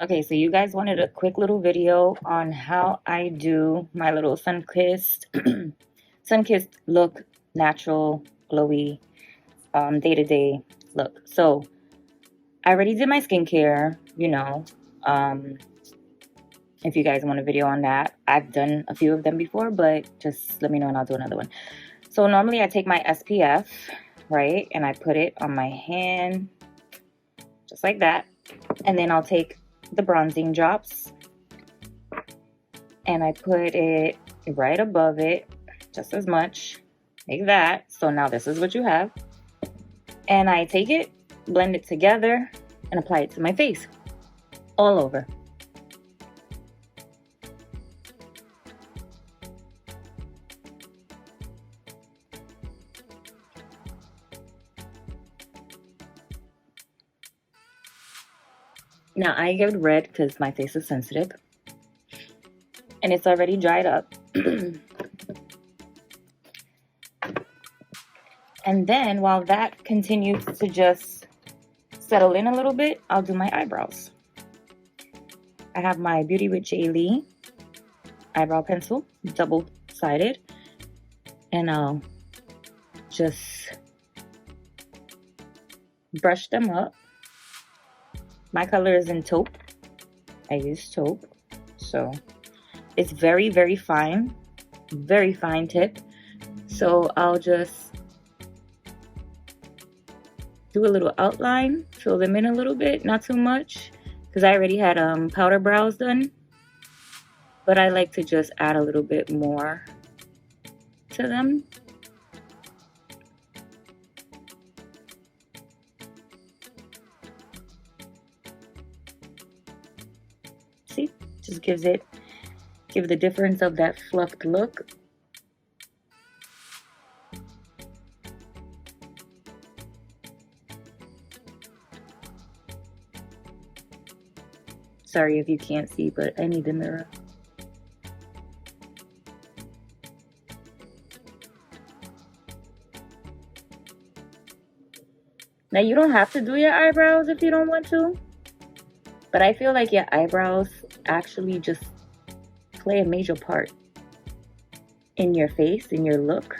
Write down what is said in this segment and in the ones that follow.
Okay, so you guys wanted a quick little video on how I do my little sun-kissed sun-kissed look, natural, glowy, day-to-day look. So I already did my skincare, um, if you guys want a video on that. I've done a few of them before, but just let me know and I'll do another one. So normally I take my SPF, right, and I put it on my hand, just like that. And then I'll take the bronzing drops and I put it right above it, just as much, like that. So now this is what you have. And I take it, blend it together, and apply it to my face, all over. Now I get red because my face is sensitive. And it's already dried up. And then while that continues to just settle in a little bit, I'll do my eyebrows. I have my Beauty with Jaylee eyebrow pencil, double-sided. And I'll just brush them up. My color is in taupe. I use taupe. So it's very, very fine tip. So I'll just do a little outline, fill them in a little bit, not too much, because I already had powder brows done. But I like to just add a little bit more to them. See, just give the difference of that fluffed look. Sorry if you can't see, but I need the mirror. Now you don't have to do your eyebrows if you don't want to, but I feel like your eyebrows actually just play a major part in your face, in your look.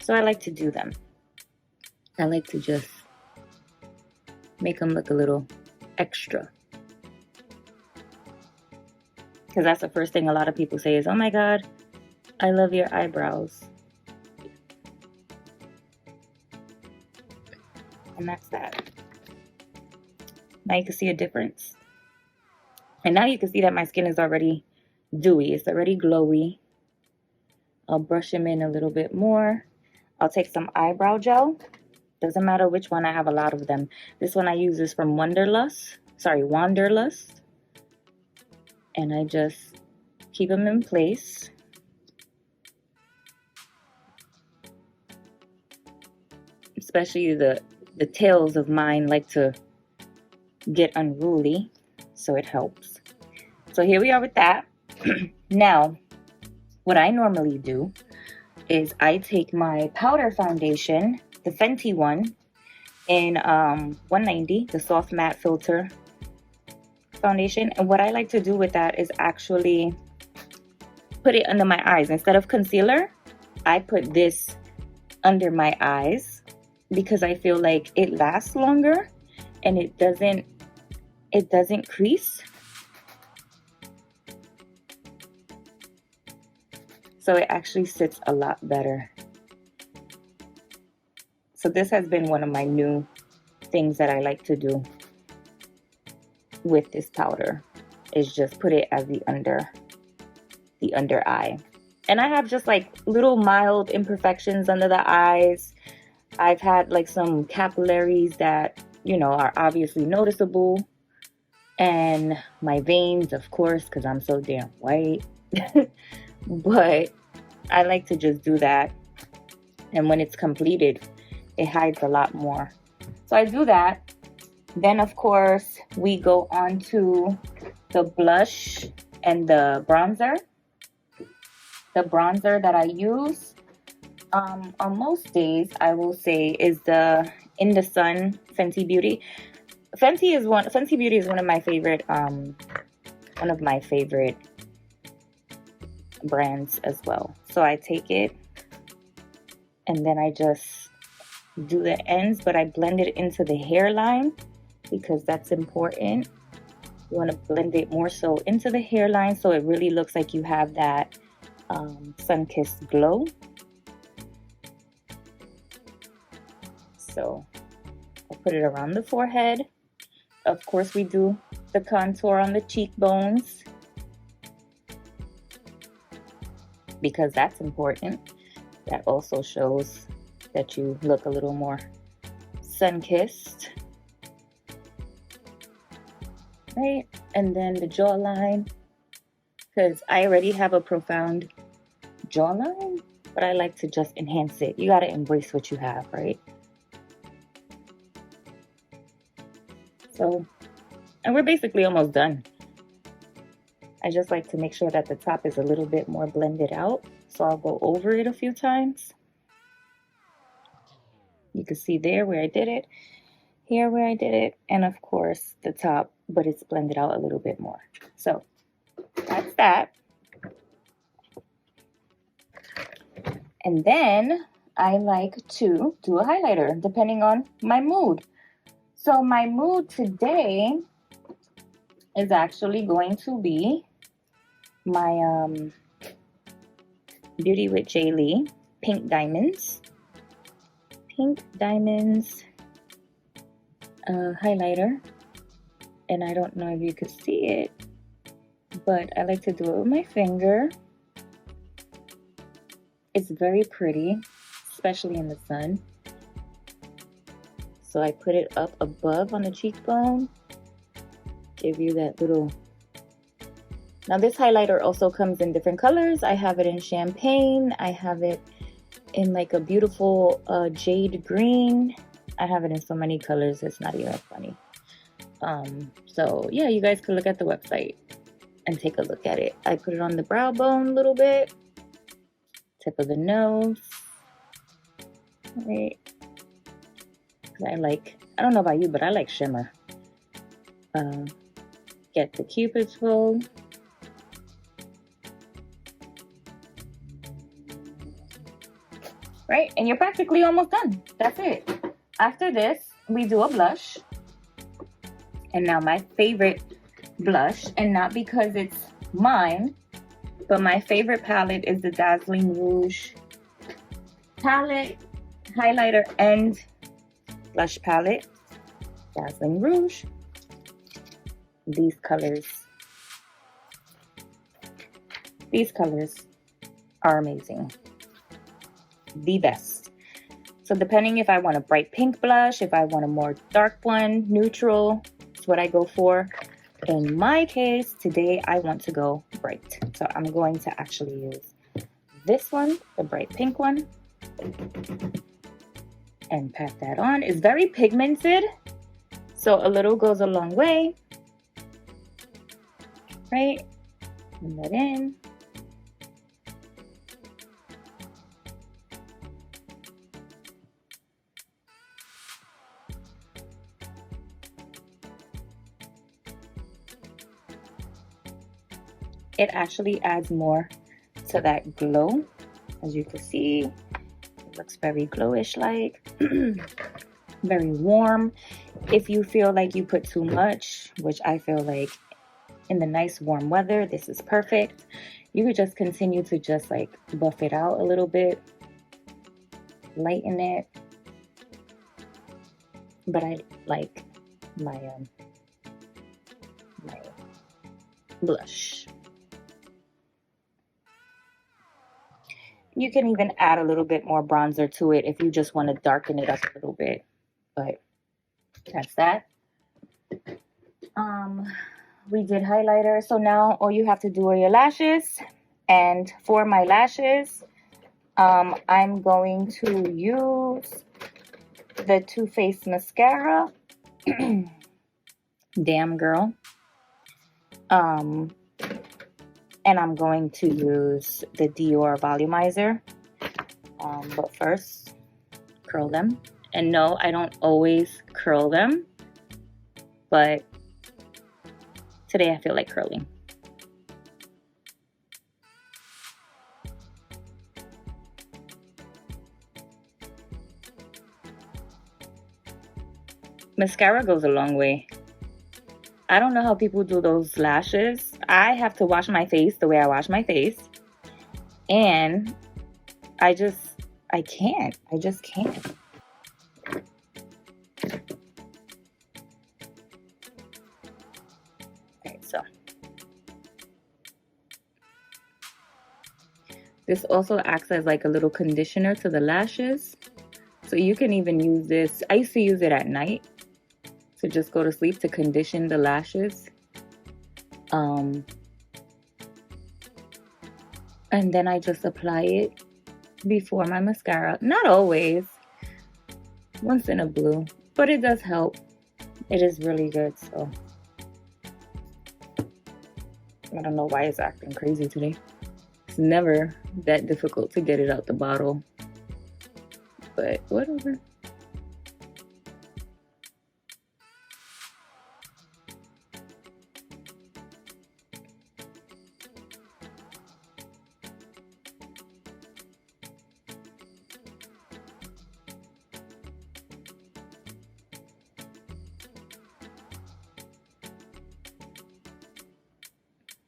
So I like to do them. I like to just make them look a little extra. Because that's the first thing a lot of people say is, oh my God, I love your eyebrows. And that's that. Now you can see a difference. And now you can see that my skin is already dewy. It's already glowy. I'll brush them in a little bit more. I'll take some eyebrow gel. Doesn't matter which one, I have a lot of them. This one I use is from Wanderlust. And I just keep them in place. Especially the tails of mine like to get unruly, so it helps. So here we are with that. Now, what I normally do is I take my powder foundation, the Fenty one, in 190, the soft matte filter foundation. And what I like to do with that is actually put it under my eyes. Instead of concealer, I put this under my eyes because I feel like it lasts longer and it doesn't crease. So it actually sits a lot better. So this has been one of my new things that I like to do with this powder, is just put it as the under eye. And I have just like little mild imperfections under the eyes. I've had like some capillaries that, are obviously noticeable. And my veins, of course, because I'm so damn white. But I like to just do that. And when it's completed, it hides a lot more. So I do that. Then, of course, we go on to the blush and the bronzer. The bronzer that I use On most days, I will say is the In the Sun Fenty Beauty. Fenty Beauty is one of my favorite brands as well. So I take it and then I just do the ends, but I blend it into the hairline because that's important. You want to blend it more so into the hairline so it really looks like you have that sun-kissed glow. So I'll put it around the forehead. Of course, we do the contour on the cheekbones because that's important. That also shows that you look a little more sun-kissed. Right? And then the jawline, because I already have a profound jawline, but I like to just enhance it. You got to embrace what you have, right? So, and we're basically almost done. I just like to make sure that the top is a little bit more blended out. So I'll go over it a few times. You can see there where I did it, here where I did it, and of course the top, but it's blended out a little bit more. So that's that. And then I like to do a highlighter depending on my mood. So my mood today is actually going to be my Beauty with Jaylee Pink Diamonds. Pink Diamonds highlighter. And I don't know if you could see it, but I like to do it with my finger. It's very pretty, especially in the sun. So I put it up above on the cheekbone, give you that little. Now this highlighter also comes in different colors. I have it in champagne. I have it in like a beautiful jade green. I have it in so many colors, it's not even funny. So yeah, you guys can look at the website and take a look at it. I put it on the brow bone a little bit, tip of the nose, right? I don't know about you, but I like shimmer. Get the cupid's bow. Right, and you're practically almost done. That's it. After this, we do a blush. And now my favorite blush, and not because it's mine, but my favorite palette is the Dazzling Rouge palette, highlighter and blush palette. Dazzling Rouge. These colors are amazing. The best. So depending if I want a bright pink blush, if I want a more dark one, neutral, it's what I go for. In my case, today I want to go bright. So I'm going to actually use this one, the bright pink one, and pat that on. It's very pigmented, so a little goes a long way. Right? Put that in. It actually adds more to that glow. As you can see, it looks very glowish like. Very warm. If you feel like you put too much, which I feel like in the nice warm weather, this is perfect. You could just continue to just like buff it out a little bit, lighten it. But I like my blush. You can even add a little bit more bronzer to it if you just want to darken it up a little bit. But that's that. We did highlighter. So now all you have to do are your lashes. And for my lashes, I'm going to use the Too Faced mascara. Damn Girl. And I'm going to use the Dior Volumizer. But first, curl them. And no, I don't always curl them, but today I feel like curling. Mascara goes a long way. I don't know how people do those lashes. I have to wash my face the way I wash my face. And I just can't. I just can't. Okay, so. This also acts as like a little conditioner to the lashes. So you can even use this. I used to use it at night to just go to sleep to condition the lashes. And then I just apply it before my mascara. Not always. Once in a blue. But it does help. It is really good, so. I don't know why it's acting crazy today. It's never that difficult to get it out the bottle. But whatever.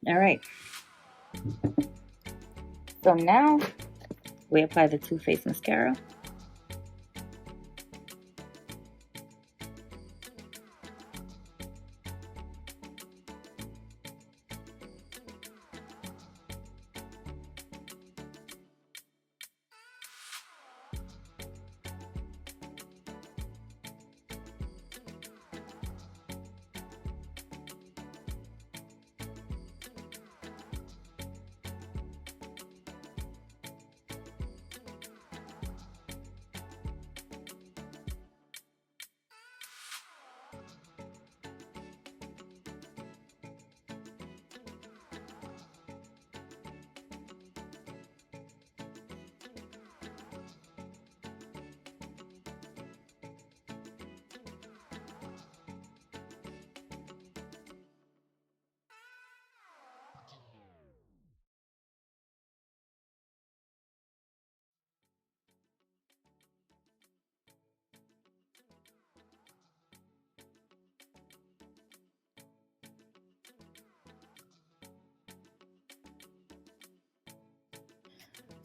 All right. So now we apply the Too Faced mascara.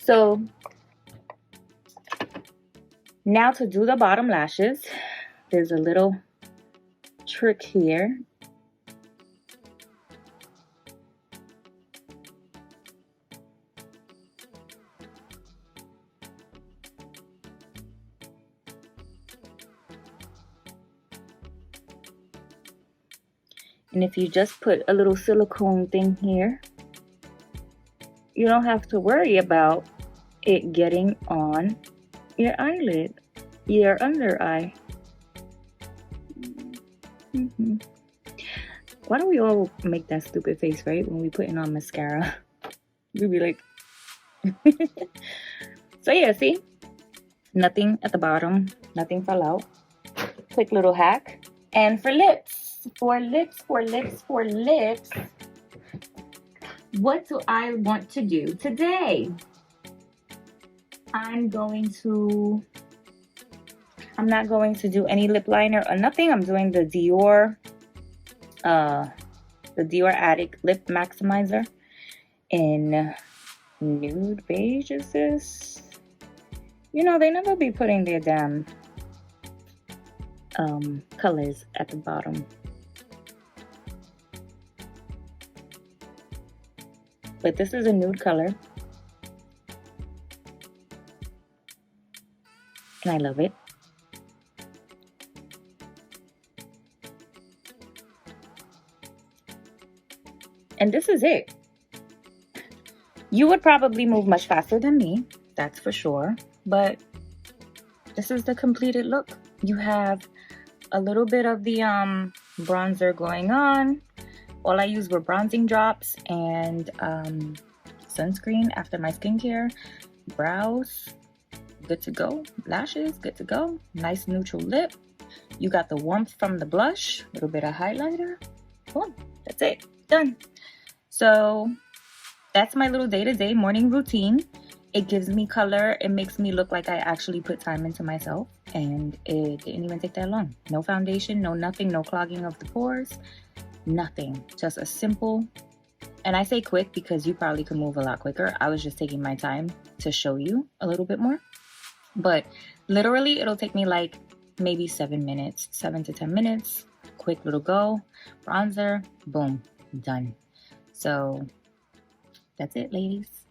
So now to do the bottom lashes, there's a little trick here. And if you just put a little silicone thing here, you don't have to worry about it getting on your eyelid, your under eye. Why don't we all make that stupid face, right? When we putting on mascara. We'd be like... So yeah, see? Nothing at the bottom. Nothing fell out. Quick little hack. And for lips, what do I want to do today? I'm not going to do any lip liner or nothing. I'm doing the Dior Addict Lip Maximizer in nude beige. Is this? You know, they never be putting their damn colors at the bottom. But this is a nude color. And I love it. And this is it. You would probably move much faster than me, that's for sure. But this is the completed look. You have a little bit of the bronzer going on. All I used were bronzing drops and sunscreen after my skincare. Brows. good to go. Lashes, good to go. Nice neutral lip. You got the warmth from the blush, a little bit of highlighter. Boom, that's it, done. So that's my little day-to-day morning routine. It gives me color. It makes me look like I actually put time into myself, and it didn't even take that long. No foundation, no nothing, no clogging of the pores, nothing. Just a simple, and I say quick because you probably could move a lot quicker. I was just taking my time to show you a little bit more, but literally it'll take me like maybe 7 minutes, 7 to 10 minutes. Quick little go, bronzer, boom, done. So that's it, ladies.